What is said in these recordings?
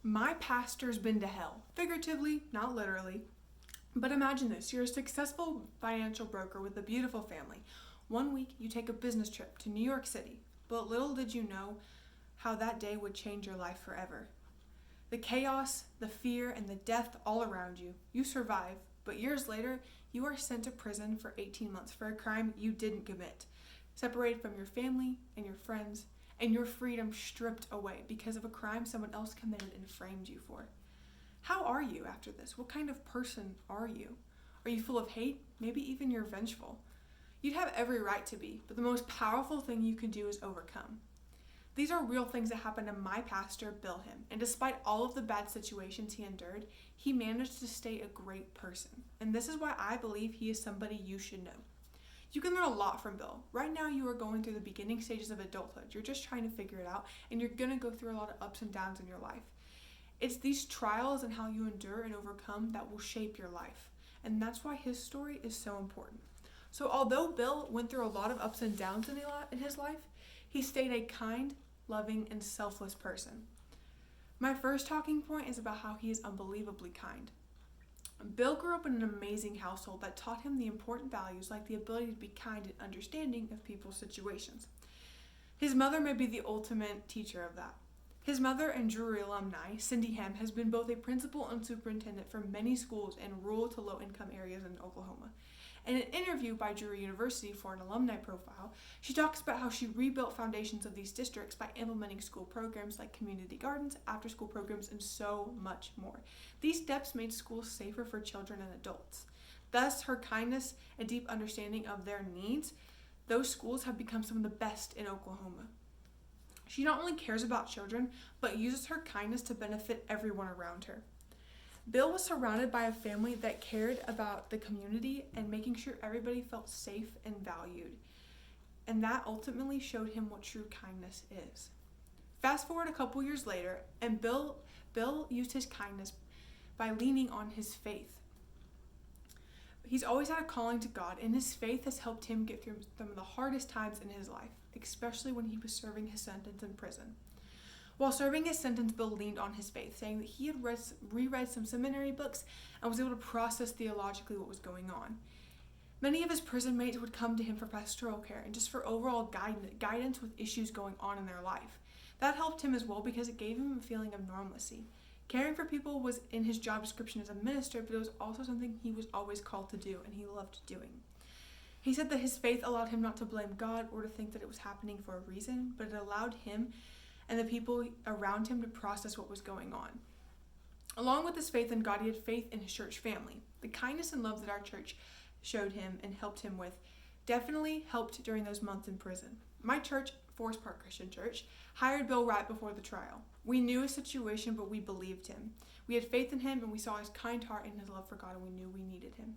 My pastor's been to hell. Figuratively, not literally. But imagine this, you're a successful financial broker with a beautiful family. One week, you take a business trip to New York City, but little did you know how that day would change your life forever. The chaos, the fear, and the death all around you. You survive, but years later, you are sent to prison for 18 months for a crime you didn't commit. Separated from your family and your friends, and your freedom stripped away because of a crime someone else committed and framed you for. How are you after this? What kind of person are you? Are you full of hate? Maybe even you're vengeful. You'd have every right to be, but the most powerful thing you can do is overcome. These are real things that happened to my pastor, Bill Him, and despite all of the bad situations he endured, he managed to stay a great person. And this is why I believe he is somebody you should know. You can learn a lot from Bill. Right now you are going through the beginning stages of adulthood. You're just trying to figure it out, and you're going to go through a lot of ups and downs in your life. It's these trials and how you endure and overcome that will shape your life. And that's why his story is so important. So although Bill went through a lot of ups and downs in his life, he stayed a kind, loving, and selfless person. My first talking point is about how he is unbelievably kind. Bill grew up in an amazing household that taught him the important values like the ability to be kind and understanding of people's situations. His mother may be the ultimate teacher of that. His mother and Drury alumni, Cindy Hem, has been both a principal and superintendent for many schools in rural to low-income areas in Oklahoma. In an interview by Drury University for an alumni profile, she talks about how she rebuilt foundations of these districts by implementing school programs like community gardens, after-school programs, and so much more. These steps made schools safer for children and adults. Thus, her kindness and deep understanding of their needs, those schools have become some of the best in Oklahoma. She not only cares about children, but uses her kindness to benefit everyone around her. Bill was surrounded by a family that cared about the community and making sure everybody felt safe and valued. And that ultimately showed him what true kindness is. Fast forward a couple years later, and Bill used his kindness by leaning on his faith. He's always had a calling to God, and his faith has helped him get through some of the hardest times in his life, especially when he was serving his sentence in prison. While serving his sentence, Bill leaned on his faith, saying that he had reread some seminary books and was able to process theologically what was going on. Many of his prison mates would come to him for pastoral care and just for overall guidance with issues going on in their life. That helped him as well because it gave him a feeling of normalcy. Caring for people was in his job description as a minister, but it was also something he was always called to do and he loved doing. He said that his faith allowed him not to blame God or to think that it was happening for a reason, but it allowed him and the people around him to process what was going on. Along with his faith in God, he had faith in his church family. The kindness and love that our church showed him and helped him with definitely helped during those months in prison. My church, Forest Park Christian Church, hired Bill right before the trial. We knew his situation, but we believed him. We had faith in him, and we saw his kind heart and his love for God, and we knew we needed him.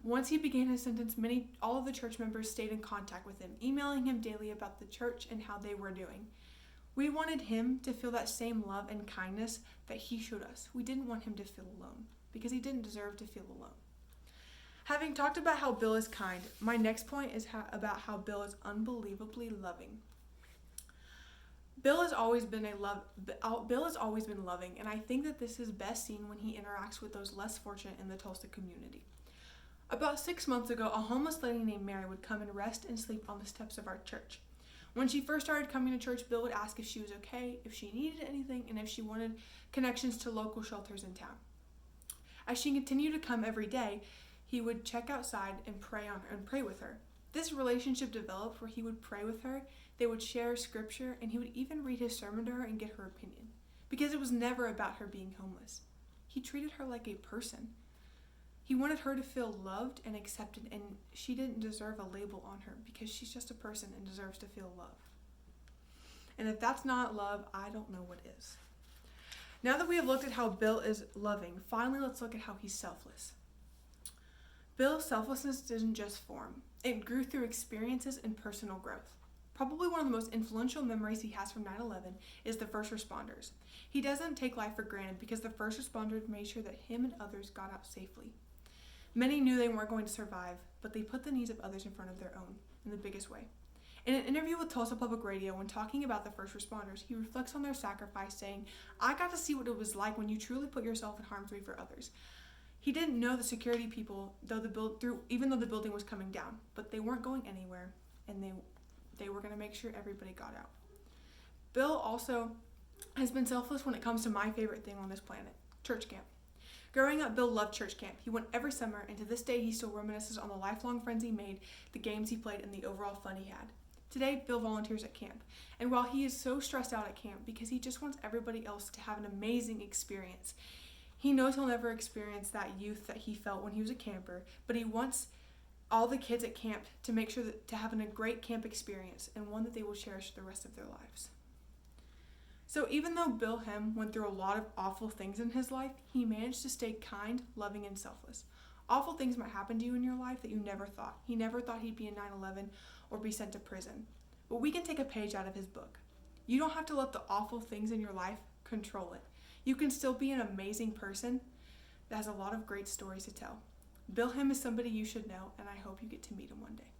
Once he began his sentence, all of the church members stayed in contact with him, emailing him daily about the church and how they were doing. We wanted him to feel that same love and kindness that he showed us. We didn't want him to feel alone because he didn't deserve to feel alone. Having talked about how Bill is kind, my next point is about how Bill is unbelievably loving. Bill has always been loving, and I think that this is best seen when he interacts with those less fortunate in the Tulsa community. About 6 months ago, a homeless lady named Mary would come and rest and sleep on the steps of our church. When she first started coming to church, Bill would ask if she was okay, if she needed anything, and if she wanted connections to local shelters in town. As she continued to come every day, he would check outside and pray with her. This relationship developed where he would pray with her, they would share scripture, and he would even read his sermon to her and get her opinion. Because it was never about her being homeless. He treated her like a person. He wanted her to feel loved and accepted, and she didn't deserve a label on her because she's just a person and deserves to feel love. And if that's not love, I don't know what is. Now that we have looked at how Bill is loving, finally let's look at how he's selfless. Bill's selflessness didn't just form. It grew through experiences and personal growth. Probably one of the most influential memories he has from 9/11 is the first responders. He doesn't take life for granted because the first responders made sure that him and others got out safely. Many knew they weren't going to survive, but they put the needs of others in front of their own in the biggest way. In an interview with Tulsa Public Radio, when talking about the first responders, he reflects on their sacrifice, saying, "I got to see what it was like when you truly put yourself in harm's way for others." He didn't know the security people, even though the building was coming down, but they weren't going anywhere, and they were going to make sure everybody got out. Bill also has been selfless when it comes to my favorite thing on this planet, church camp. Growing up, Bill loved church camp. He went every summer, and to this day, he still reminisces on the lifelong friends he made, the games he played, and the overall fun he had. Today, Bill volunteers at camp, and while he is so stressed out at camp because he just wants everybody else to have an amazing experience, he knows he'll never experience that youth that he felt when he was a camper, but he wants all the kids at camp to make sure to have a great camp experience and one that they will cherish the rest of their lives. So even though Bill Hem went through a lot of awful things in his life, he managed to stay kind, loving, and selfless. Awful things might happen to you in your life that you never thought. He never thought he'd be in 9/11 or be sent to prison. But we can take a page out of his book. You don't have to let the awful things in your life control it. You can still be an amazing person that has a lot of great stories to tell. Bill Hem is somebody you should know, and I hope you get to meet him one day.